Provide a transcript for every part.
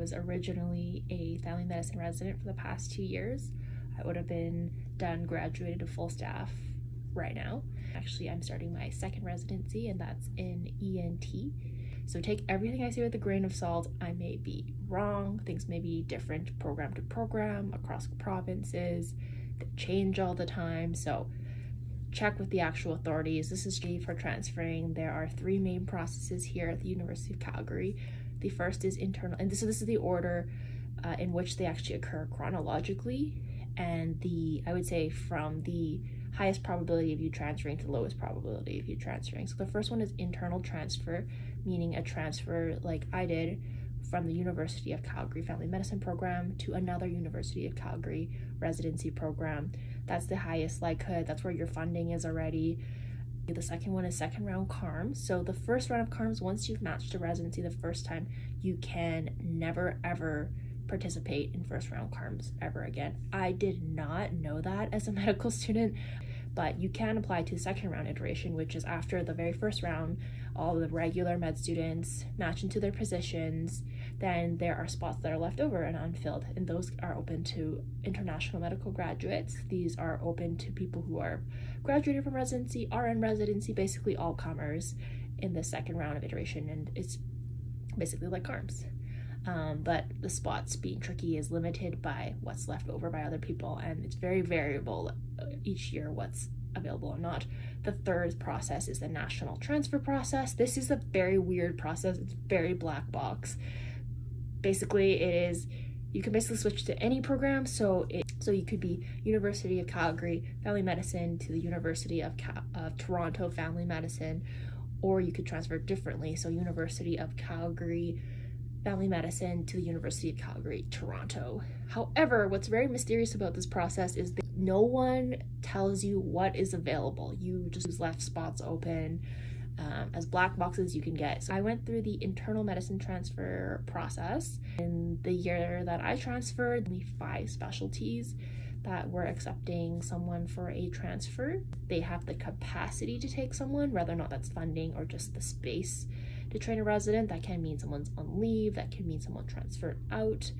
was originally a family medicine resident for the past 2 years. I would have been done graduated to full staff right now. Actually, I'm starting my second residency, and that's in ENT. So take everything I say with a grain of salt. I may be wrong. Things may be different program to program, across provinces. They change all the time. So check with the actual authorities. This is for transferring. There are 3 main processes here at the University of Calgary. The first is internal, and this is the order in which they actually occur chronologically, and I would say from the highest probability of you transferring to the lowest probability of you transferring. So the first one is internal transfer, meaning a transfer like I did from the University of Calgary Family Medicine program to another University of Calgary residency program. That's the highest likelihood. That's where your funding is already. The second one is second round CARMs. So the first round of CARMs, once you've matched a residency the first time, you can never ever participate in first round CARMs ever again. I did not know that as a medical student, but you can apply to the second round iteration, which is after the very first round, all the regular med students match into their positions. Then there are spots that are left over and unfilled, and those are open to international medical graduates. These are open to people who are graduated from residency, RN residency, basically all comers in the second round of iteration, and it's basically like CARMs. But the spots being tricky is limited by what's left over by other people, and it's very variable each year what's available or not. The third process is the national transfer process. This is a very weird process. It's very black box. Basically, it is, you can basically switch to any program. So you could be University of Calgary Family Medicine to the University of Toronto Family Medicine, or you could transfer differently. So University of Calgary Family Medicine to the University of Calgary, Toronto. However, what's very mysterious about this process is that no one tells you what is available. You just left spots open as black boxes you can get. So I went through the internal medicine transfer process. In the year that I transferred, only 5 specialties that were accepting someone for a transfer. They have the capacity to take someone, whether or not that's funding or just the space to train a resident. That can mean someone's on leave, that can mean someone transferred out,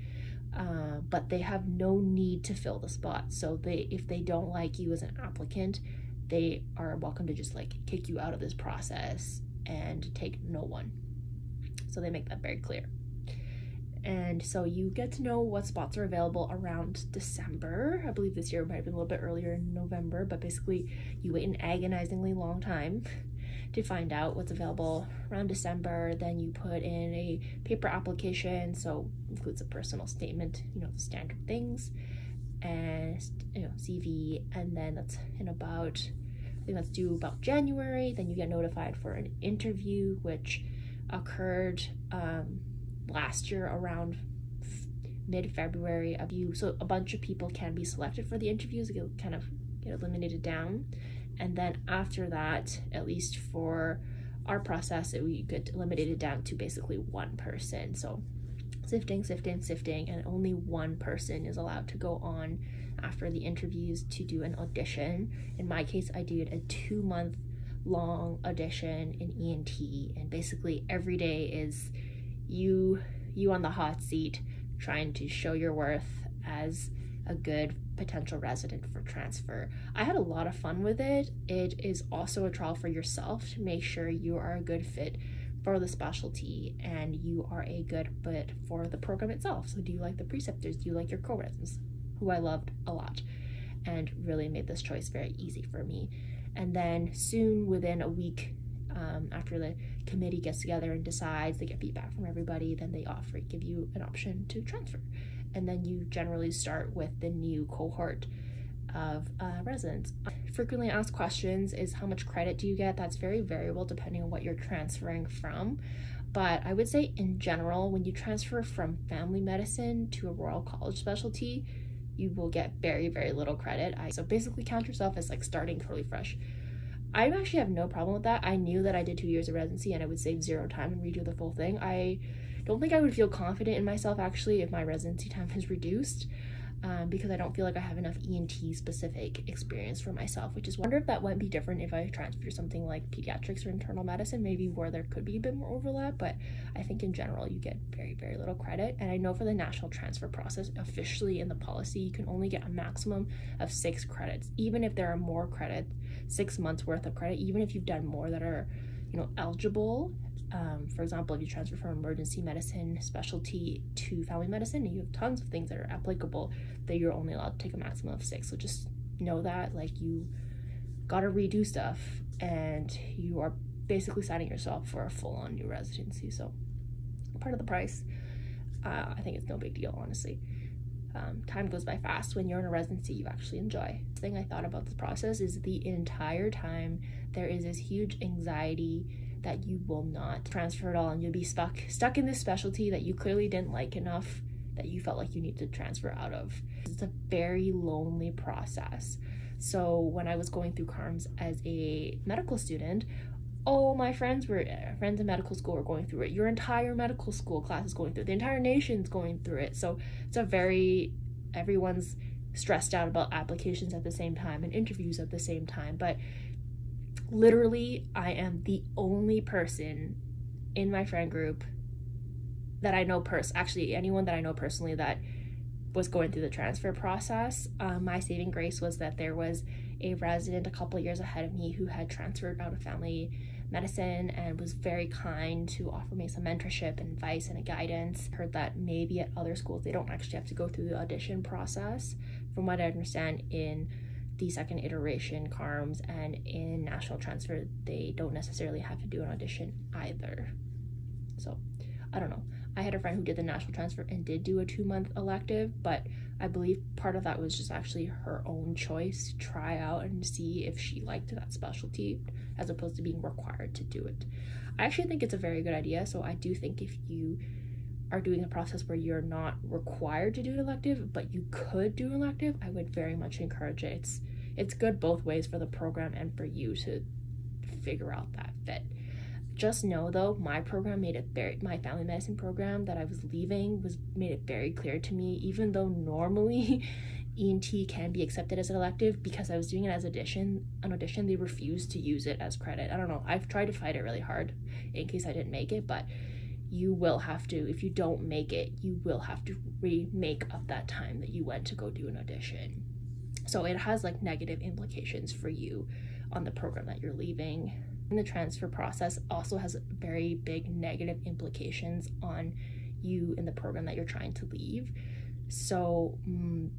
but they have no need to fill the spot. So if they don't like you as an applicant, they are welcome to just like kick you out of this process and take no one. So they make that very clear. And so you get to know what spots are available around December. I believe this year might have been a little bit earlier in November, but basically you wait an agonizingly long time to find out what's available around December. Then you put in a paper application, so includes a personal statement, the standard things, and CV, and then that's in about, I think that's due about January. Then you get notified for an interview, which occurred last year around mid-February so a bunch of people can be selected for the interviews. You'll kind of get eliminated down, and then after that, at least for our process, we get eliminated down to basically 1 person. So sifting, and only 1 person is allowed to go on after the interviews to do an audition. In my case, I did a 2-month long audition in ENT, and basically every day is you on the hot seat trying to show your worth as a good potential resident for transfer. I had a lot of fun with it. It is also a trial for yourself to make sure you are a good fit for the specialty and you are a good fit for the program itself. So do you like the preceptors? Do you like your co-residents, who I loved a lot, and really made this choice very easy for me. And then soon, within a week, after the committee gets together and decides, they get feedback from everybody, then they give you an option to transfer. And then you generally start with the new cohort of residents. Frequently asked questions is how much credit do you get? That's very variable depending on what you're transferring from. But I would say in general, when you transfer from family medicine to a Royal College specialty, you will get very, very little credit. So basically count yourself as like starting totally fresh. I actually have no problem with that. I knew that I did 2 years of residency and I would save 0 time and redo the full thing. I don't think I would feel confident in myself actually if my residency time is reduced. because I don't feel like I have enough ENT specific experience for myself, which is, wonder if that might be different if I transfer to something like pediatrics or internal medicine, maybe where there could be a bit more overlap. But I think in general you get very, very little credit. And I know for the national transfer process, officially in the policy, you can only get a maximum of 6 credits, even if there are more credits, 6 months worth of credit, even if you've done more that are, you know, eligible. For example, if you transfer from emergency medicine specialty to family medicine and you have tons of things that are applicable, that you're only allowed to take a maximum of 6. So just know that, like, you gotta redo stuff and you are basically signing yourself for a full-on new residency. So part of the price, I think it's no big deal, honestly. Time goes by fast when you're in a residency you actually enjoy. The thing I thought about this process is the entire time there is this huge anxiety that you will not transfer at all, and you'll be stuck in this specialty that you clearly didn't like enough that you felt like you need to transfer out of. It's a very lonely process. So when I was going through CARMS as a medical student, all my friends in medical school were going through it. Your entire medical school class is going through it. The entire nation's going through it. So it's everyone's stressed out about applications at the same time and interviews at the same time. But literally, I am the only person in my friend group that I know actually anyone that I know personally that was going through the transfer process. My saving grace was that there was a resident a couple years ahead of me who had transferred out of family medicine and was very kind to offer me some mentorship and advice and a guidance. Heard that maybe at other schools they don't actually have to go through the audition process. From what I understand, in the second iteration CARMS and in national transfer, they don't necessarily have to do an audition either. So I don't know. I had a friend who did the national transfer and did do a 2-month elective, but I believe part of that was just actually her own choice to try out and see if she liked that specialty, as opposed to being required to do it. I actually think it's a very good idea. So I do think if you are doing a process where you're not required to do an elective, but you could do an elective, I would very much encourage it. It's good both ways for the program and for you to figure out that fit. Just know though, my program my family medicine program that I was leaving made it very clear to me, even though normally ENT can be accepted as an elective, because I was doing it as an audition, they refused to use it as credit. I don't know, I've tried to fight it really hard in case I didn't make it, but you will have to, if you don't make it, you will have to remake up that time that you went to go do an audition. So it has like negative implications for you on the program that you're leaving. And the transfer process also has very big negative implications on you in the program that you're trying to leave. So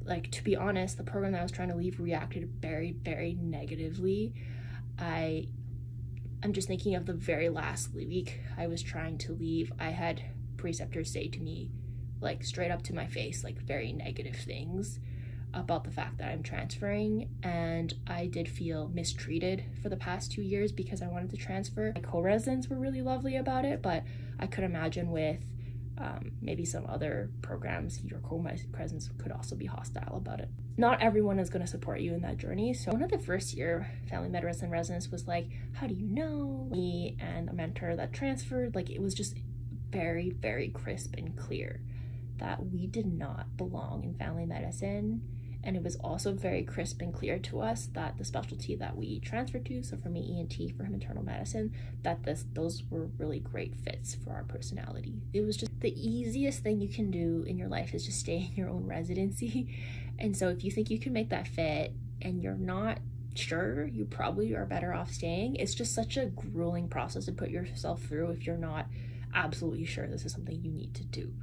like, to be honest, the program that I was trying to leave reacted very, very negatively. I'm just thinking of the very last week I was trying to leave. I had preceptors say to me, like straight up to my face, like very negative things about the fact that I'm transferring, and I did feel mistreated for the past 2 years because I wanted to transfer. My co-residents were really lovely about it, but I could imagine with maybe some other programs, your co-residents could also be hostile about it. Not everyone is going to support you in that journey. So one of the first year family medicine residents was like, how do you know? Me and a mentor that transferred, like, it was just very, very crisp and clear that we did not belong in family medicine. And it was also very crisp and clear to us that the specialty that we transferred to, so for me ENT, for him internal medicine, that those were really great fits for our personality. It was just the easiest thing you can do in your life is just stay in your own residency. And so if you think you can make that fit and you're not sure, you probably are better off staying. It's just such a grueling process to put yourself through if you're not absolutely sure this is something you need to do.